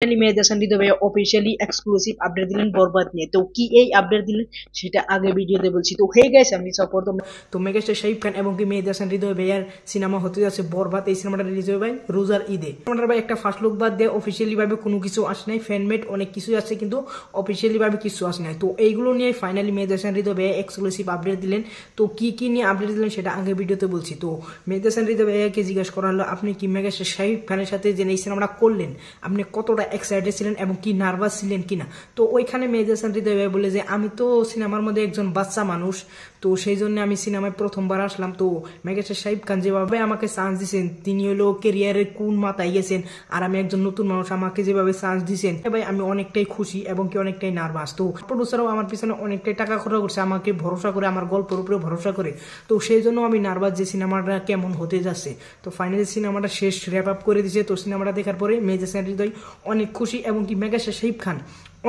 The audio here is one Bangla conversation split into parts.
মেহেদী হাসান হৃদয় ভাই অফিসিয়ালি এক্সক্লুসিভ আপডেট দিলেন বরবাদ নিয়ে। তো কি এই আপডেট দিলেন সেটা আগে ভিডিওতে বলছি। তো হে গাইস, আমি প্রথম তো মেগাস্টার শাকিব খান এবং কি মেহেদী হাসান হৃদয় ভাইয়ার সিনেমা হতে যাচ্ছে বরবাদ। এই সিনেমাটা রিলিজ হবে ভাই রোজার ঈদে। সিনেমাটার ভাই একটা ফার্স্ট লুক বাদ দিয়ে অফিসিয়ালি ভাবে কোনো কিছু আসে নাই, ফ্যানমেড অনেক কিছুই আছে কিন্তু অফিসিয়ালি ভাবে কিছু আসে নাই। তো এইগুলো নিয়ে ফাইনালি মেহেদী হাসান হৃদয় ভাইয়া এক্সক্লুসিভ আপডেট দিলেন। তো কি কি নিয়ে আপডেট দিলেন সেটা আগে ভিডিওতে বলছি। তো মেহেদী হাসান হৃদয় ভাইয়াকে জিজ্ঞাসা করা হলো, আপনি কি মেগাস্টার শাকিব খানের সাথে যে এই সিনেমাটা করলেন আপনি কতটা এক্সাইটেড ছিলেন এবং কি নার্ভাস ছিলেন কিনা। তো ওইখানে মেহেদী হাসান হৃদয় ভাই বলে যে আমি তো সিনেমার মধ্যে একজন বাচ্চা মানুষ, তো সেই জন্য আমি সিনেমায় প্রথমবার আসলাম। তো মেগাস্টার শাকিব খান যেভাবে আমাকে চান্স দিয়েছেন, তিনি হলো কেরিয়ারের কোন মাথায় গেছেন আর আমি একজন নতুন মানুষ, আমাকে যেভাবে চান্স দিয়েছেন ভাই আমি অনেকটাই খুশি এবং কি অনেকটাই নার্ভাস। তো প্রডিউসারও আমার পিছনে অনেকটাই টাকা খরচ করছে, আমাকে ভরসা করে, আমার গল্পের উপরে ভরসা করে। তো সেই জন্য আমি নার্ভাস যে সিনেমাটা কেমন হতে যাচ্ছে। তো ফাইনালি সিনেমাটা শেষ র্যাপ আপ করে দিয়েছে। তো সিনেমাটা দেখার পরে মেহেদী হাসান হৃদয় অনেক খুশি এবং কি মেগাস্টার শাকিব খান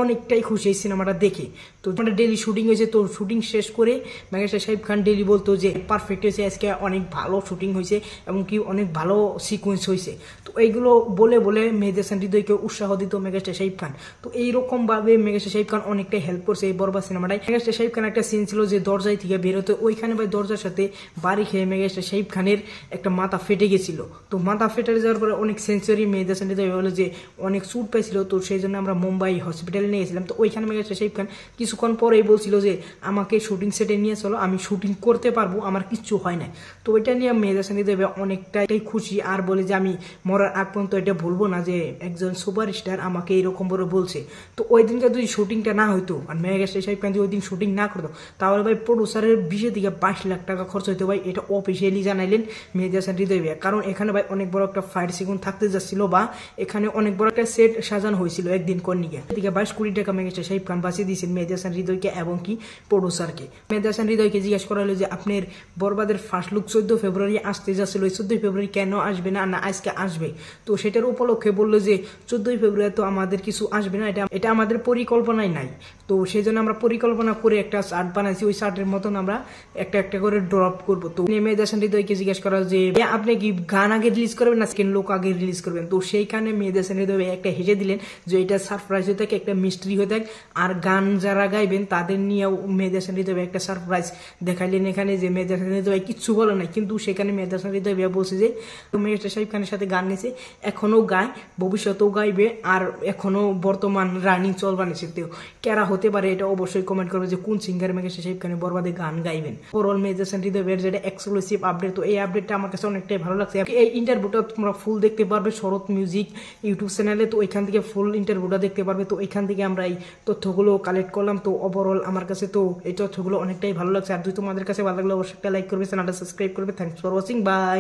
অনেকটাই খুশি এই সিনেমাটা দেখে। তো ডেলি শুটিং হয়েছে, তো শুটিং শেষ করে মেগাস্টার শাকিব খান ডেলি বলতো যে পারফেক্ট হয়েছে, আজকে অনেক ভালো শুটিং হয়েছে এবং কি অনেক ভালো সিকোয়েন্স হয়েছে। তো এইগুলো বলে বলে মেহেদী হাসান হৃদয়কে উৎসাহ দিত মেগাস্টার শাকিব খান। তো এইরকম ভাবে মেগাস্টার শাকিব খান অনেকটাই হেল্প করছে এই বরবাদ সিনেমাটায়। মেগাস্টার শাকিব খান একটা সিন ছিল যে দরজায় থেকে বেরোতে, ওইখানে ভাই দরজার সাথে বাড়ি খেয়ে মেগাস্টার শাকিব খানের একটা মাথা ফেটে গেছিল। তো মাথা ফেটে যাওয়ার পরে অনেক সেন্সরি মেহেদী হাসান হৃদয় বলে যে অনেক চোট পাইছিল। তো সেই জন্য আমরা মুম্বাই হসপিটালে নিয়ে গেছিলাম। তো ওইখানে মেগাস্টার শাকিব খান কিছুক্ষণ পরেই বলছিল যে আমাকে শুটিং সেটে নিয়ে চলো, আমি শুটিং করতে পারবো, আমার কিচ্ছু হয় না। তো ওইটা নিয়ে মেহেদী হাসান হৃদয় অনেকটাই খুশি আর বলে যে আমি মরার আগ পর্যন্ত এটা ভুলবো না যে একজন সুপারস্টার আমাকে এরকম করে বলছে। তো ওই দিনটা যদি শুটিংটা না হইতো আর মেগাস্টার শাকিব খান যদি ওই দিন শুটিং না করতো তাহলে ভাই প্রডিউসারের 20 থেকে 22 লাখ টাকা খরচ হইতো ভাই। এটা অফিসিয়ালি জানাইলেন মেহেদী হাসান হৃদয় ভাই। কারণ এখানে ভাই অনেক বড় একটা ফাইট সিকোয়েন্স থাকতে যাচ্ছিল বা এখানে অনেক বড় একটা সেট সাজানো হয়েছিল একদিন কর্নিকে। এদিকে 22 কোটি টাকা মেগাস্টার শাকিব খান বাঁচিয়ে দিয়েছেন মেহেদী হাসান হৃদয়কে এবং কি প্রডিউসারকে। মেহেদী হাসান হৃদয়কে জিজ্ঞাসা করা হলো যে আপনার বরবাদের ফার্স্ট লুক 14 ফেব্রুয়ারি আসতে যাচ্ছিল, 14 ফেব্রুয়ারি কেন আসবে না, না আজকে আসবে? তো সেটার উপলক্ষে বললো যে 14 ফেব্রুয়ারি তো আমাদের কিছু আসবে না, এটা আমাদের পরিকল্পনায় নাই। তো সেই জন্য আমরা পরিকল্পনা করে একটা চার্ট বানাইছি, ওই চার্টের মতন আমরা একটা একটা করে ড্রপ করবো। তো মেহেদী হাসান হৃদয়কে জিজ্ঞাসা করা যে আপনি কি গান আগে রিলিজ করবেন না সেকেন্ড লুক আগে রিলিজ করবেন? তো সেইখানে মেহেদী হাসান হৃদয় একটা হেসে দিলেন যে এটা সারপ্রাইজ হয়ে থাকে, একটা মিস্ট্রি হয়ে থাকে, আর গান যারা গাইবেন তাদের নিয়েও মেহেদী হাসান হৃদয় একটা সারপ্রাইজ দেখাইলেন এখানে, যে মেহেদী হাসান হৃদয় কিচ্ছু বলে নাই কিন্তু সেখানে মেহেদী হাসান হৃদয় বলছে যে মেগাস্টার শাকিব খানের সাথে গান গেছে, এখনো গায়, ভবিষ্যতেও গাইবে, আর এখনো বর্তমান রানিং চলবানিছে। তো কেরা হতে পারে এটা অবশ্যই কমেন্ট করবে যে কোন সিঙ্গার মেগাস্টার শাকিব খানের বরবাদে গান গাইবেন। ওভারঅল মেহেদী হাসান হৃদয়ের যেটা এক্সক্লুসিভ আপডেট, তো এই আপডেটটা আমার কাছে অনেকটাই ভালো লাগছে। এই ইন্টারভিউটা তোমরা ফুল দেখতে পারবে শরৎ মিউজিক ইউটিউব চ্যানেলে। তো ওইখান থেকে ফুল ইন্টারভিউটা দেখতে পারবে। তো এখান থেকে আমরা এই তথ্যগুলো কালেক্ট করলাম। তো ওভারঅল আমার কাছে তো এই তথ্যগুলো অনেকটাই ভালো লাগছে। আর যদি তোমাদের কাছে ভালো লাগলে অবশ্যই একটা লাইক করবে, চ্যানেলটা সাবস্ক্রাইব করবে। Thanks for watching, by.